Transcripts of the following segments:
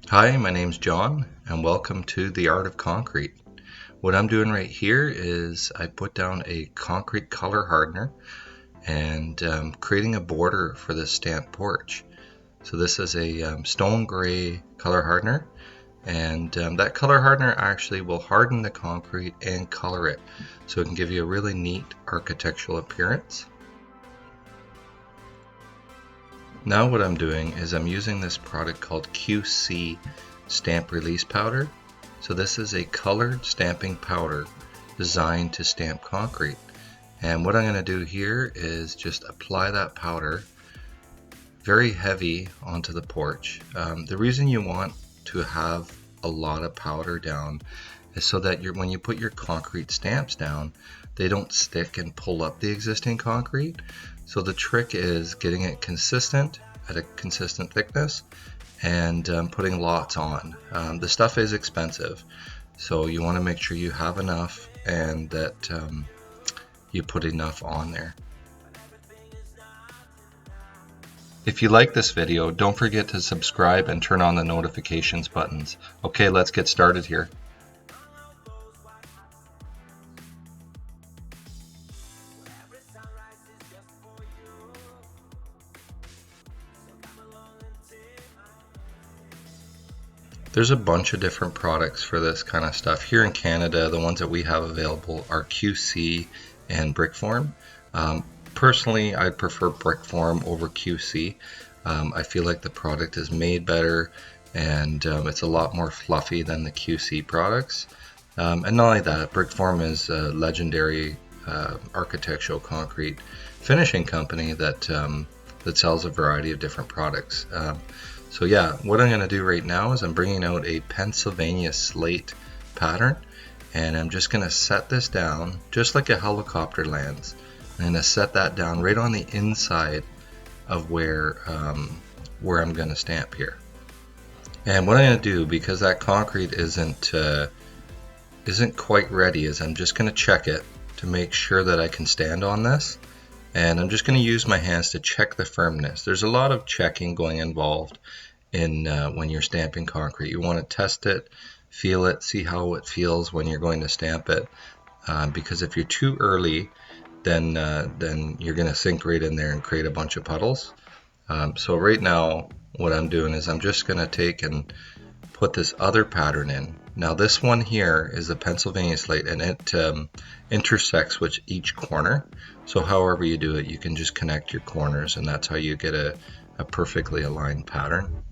Hi, my name's John, and welcome to The Art of Concrete. What I'm doing right here is I put down a concrete color hardener and creating a border for this stamped porch. So this is a stone gray color hardener, and that color hardener actually will harden the concrete and color it, so it can give you a really neat architectural appearance. Now what I'm doing is I'm using this product called QC Stamp Release Powder. So this is a colored stamping powder designed to stamp concrete. And what I'm going to do here is just apply that powder very heavy onto the porch. The reason you want to have a lot of powder down is so that when you put your concrete stamps down, they don't stick and pull up the existing concrete. So the trick is getting it consistent at a consistent thickness and putting lots on. The stuff is expensive, so you want to make sure you have enough and that you put enough on there. If you like this video, don't forget to subscribe and turn on the notifications buttons. Okay, let's get started here. There's a bunch of different products for this kind of stuff. Here in Canada, the ones that we have available are QC and Brickform. Personally, I prefer Brickform over QC. I feel like the product is made better and it's a lot more fluffy than the QC products. And not only that, Brickform is a legendary architectural concrete finishing company that sells a variety of different products. So yeah, what I'm going to do right now is I'm bringing out a Pennsylvania slate pattern, and I'm just going to set this down just like a helicopter lands. I'm going to set that down right on the inside of where I'm going to stamp here. And what I'm going to do, because that concrete isn't quite ready, is I'm just going to check it to make sure that I can stand on this. And I'm just going to use my hands to check the firmness. There's a lot of checking going involved in when you're stamping concrete. You want to test it, feel it, see how it feels when you're going to stamp it. Because if you're too early, then you're going to sink right in there and create a bunch of puddles. So right now, what I'm doing is I'm just going to take and put this other pattern in. Now this one here is the Pennsylvania slate, and it intersects with each corner. So however you do it, you can just connect your corners, and that's how you get a perfectly aligned pattern.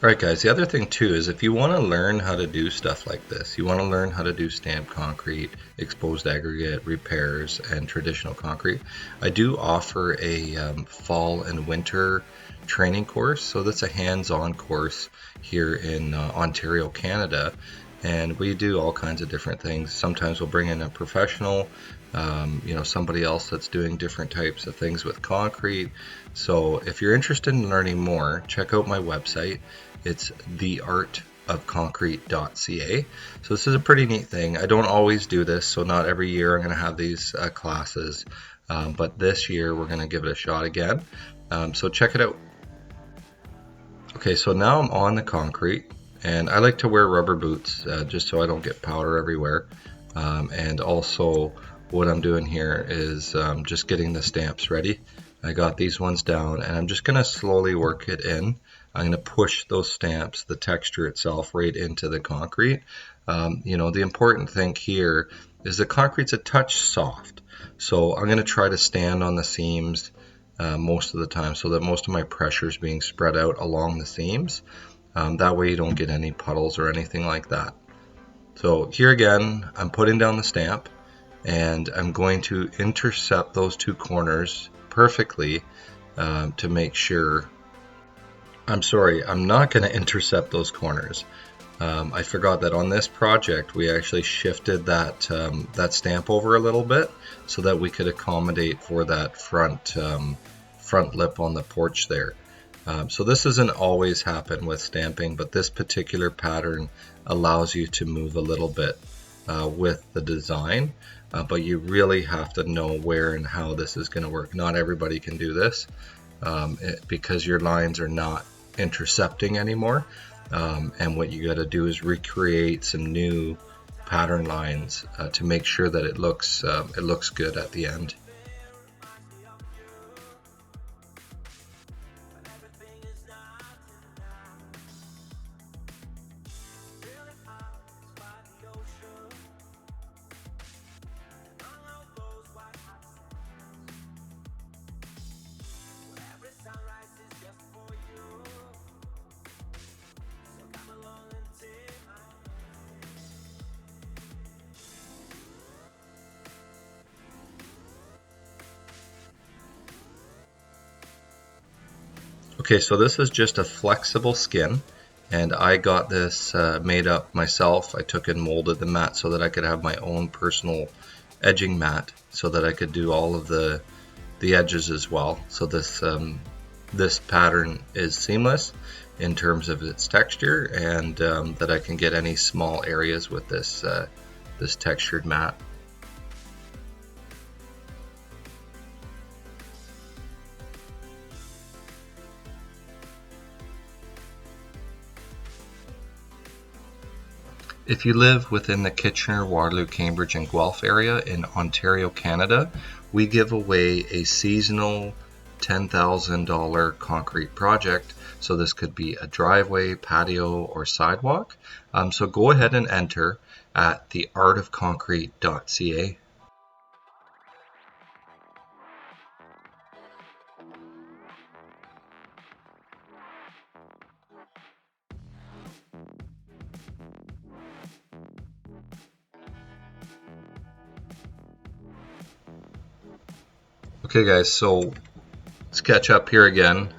Alright guys, the other thing too is if you want to learn how to do stuff like this, you want to learn how to do stamped concrete, exposed aggregate, repairs, and traditional concrete, I do offer a fall and winter training course. So that's a hands-on course here in Ontario, Canada, and we do all kinds of different things. Sometimes we'll bring in a professional, somebody else that's doing different types of things with concrete. So if you're interested in learning more, check out my website. It's theartofconcrete.ca. So this is a pretty neat thing. I don't always do this, so not every year I'm going to have these classes, but this year we're going to give it a shot again. So check it out. Okay, so now I'm on the concrete, and I like to wear rubber boots just so I don't get powder everywhere. And also what I'm doing here is just getting the stamps ready. I got these ones down, and I'm just going to slowly work it in. I'm going to push those stamps, the texture itself, right into the concrete. The important thing here is the concrete's a touch soft. So I'm going to try to stand on the seams most of the time so that most of my pressure is being spread out along the seams. That way you don't get any puddles or anything like that. So here again, I'm putting down the stamp, and I'm going to intercept those two corners perfectly to make sure. I'm sorry, I'm not going to intercept those corners. I forgot that on this project we actually shifted that stamp over a little bit so that we could accommodate for that front lip on the porch there. So this doesn't always happen with stamping, but this particular pattern allows you to move a little bit with the design, but you really have to know where and how this is going to work. Not everybody can do this because your lines are not intercepting anymore, and what you got to do is recreate some new pattern lines to make sure that it looks good at the end. Okay, so this is just a flexible skin, and I got this made up myself. I took and molded the mat so that I could have my own personal edging mat, so that I could do all of the edges as well. So this pattern is seamless in terms of its texture, and that I can get any small areas with this this textured mat. If you live within the Kitchener, Waterloo, Cambridge, and Guelph area in Ontario, Canada, we give away a seasonal $10,000 concrete project. So this could be a driveway, patio, or sidewalk. So go ahead and enter at theartofconcrete.ca. Okay guys, so let's catch up here again.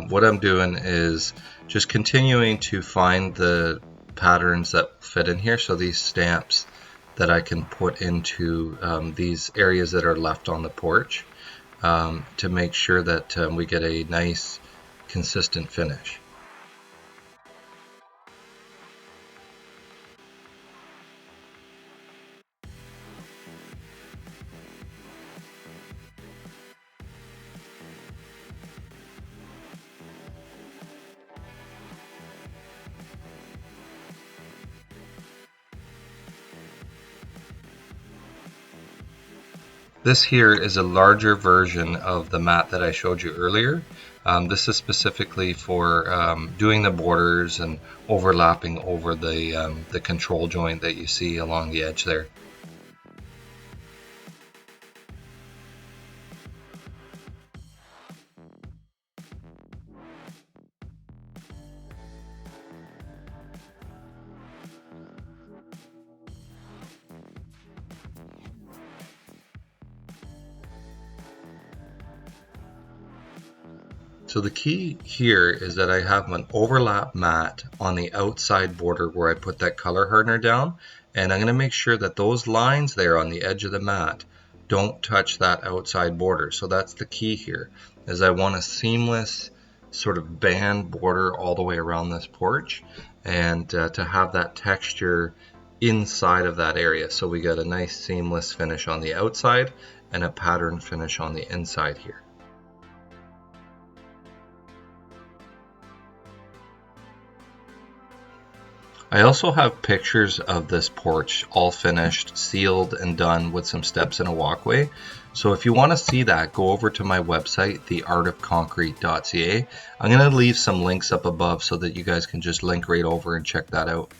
What I'm doing is just continuing to find the patterns that fit in here. So these stamps that I can put into these areas that are left on the porch to make sure that we get a nice consistent finish. This here is a larger version of the mat that I showed you earlier. This is specifically for doing the borders and overlapping over the control joint that you see along the edge there. So the key here is that I have an overlap mat on the outside border where I put that color hardener down, and I'm going to make sure that those lines there on the edge of the mat don't touch that outside border. So that's the key here, is I want a seamless sort of band border all the way around this porch, and to have that texture inside of that area. So we get a nice seamless finish on the outside and a pattern finish on the inside here. I also have pictures of this porch all finished, sealed, and done with some steps and a walkway. So if you want to see that, go over to my website, theartofconcrete.ca. I'm going to leave some links up above so that you guys can just link right over and check that out.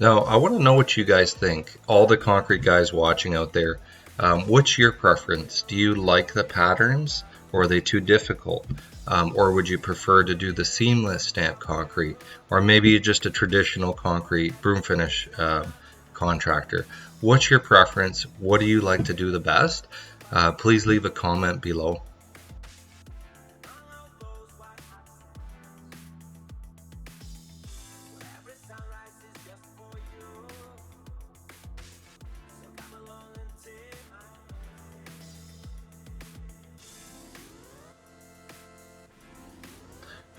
Now, I want to know what you guys think, all the concrete guys watching out there. What's your preference? Do you like the patterns, or are they too difficult? Or would you prefer to do the seamless stamped concrete, or maybe just a traditional concrete broom finish contractor? What's your preference? What do you like to do the best? Please leave a comment below.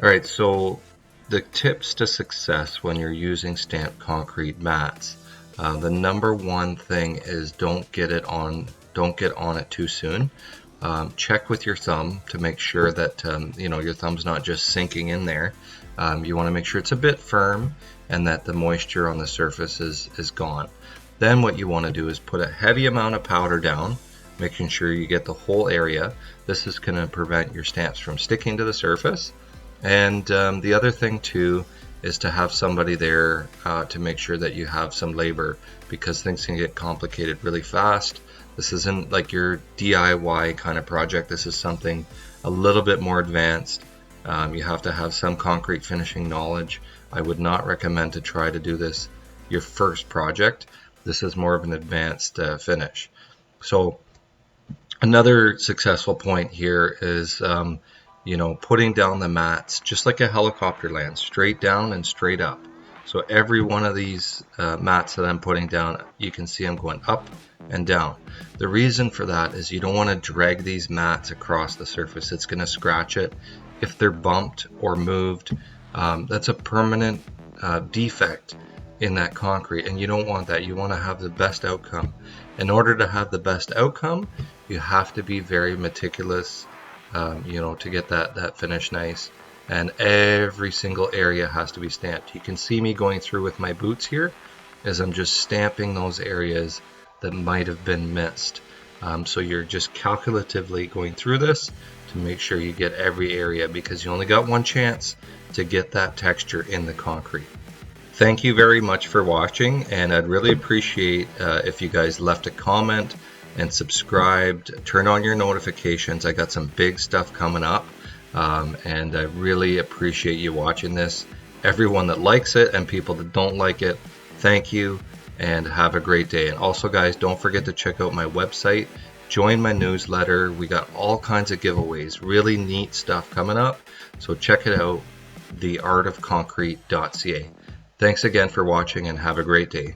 All right, so the tips to success when you're using stamped concrete mats. The number one thing is don't get on it too soon. Check with your thumb to make sure that your thumb's not just sinking in there. You want to make sure it's a bit firm and that the moisture on the surface is gone. Then what you want to do is put a heavy amount of powder down, making sure you get the whole area. This is going to prevent your stamps from sticking to the surface. And the other thing too is to have somebody there to make sure that you have some labor, because things can get complicated really fast. This isn't like your DIY kind of project. This is something a little bit more advanced. You have to have some concrete finishing knowledge. I would not recommend to try to do this your first project. This is more of an advanced finish. So another successful point here is putting down the mats just like a helicopter lands, straight down and straight up. So every one of these mats that I'm putting down, you can see I'm going up and down. The reason for that is you don't want to drag these mats across the surface. It's going to scratch it. If they're bumped or moved, that's a permanent defect in that concrete, and you don't want that. You want to have the best outcome. In order to have the best outcome, you have to be very meticulous, to get that finish nice. And every single area has to be stamped. You can see me going through with my boots here as I'm just stamping those areas that might have been missed. So you're just calculatively going through this to make sure you get every area, because you only got one chance to get that texture in the concrete. Thank you very much for watching, and I'd really appreciate if you guys left a comment and subscribed, turn on your notifications. I got some big stuff coming up, and I really appreciate you watching this. Everyone that likes it and people that don't like it, thank you, and have a great day. And also guys, don't forget to check out my website, join my newsletter. We got all kinds of giveaways, really neat stuff coming up, so check it out, theartofconcrete.ca. Thanks again for watching, and have a great day.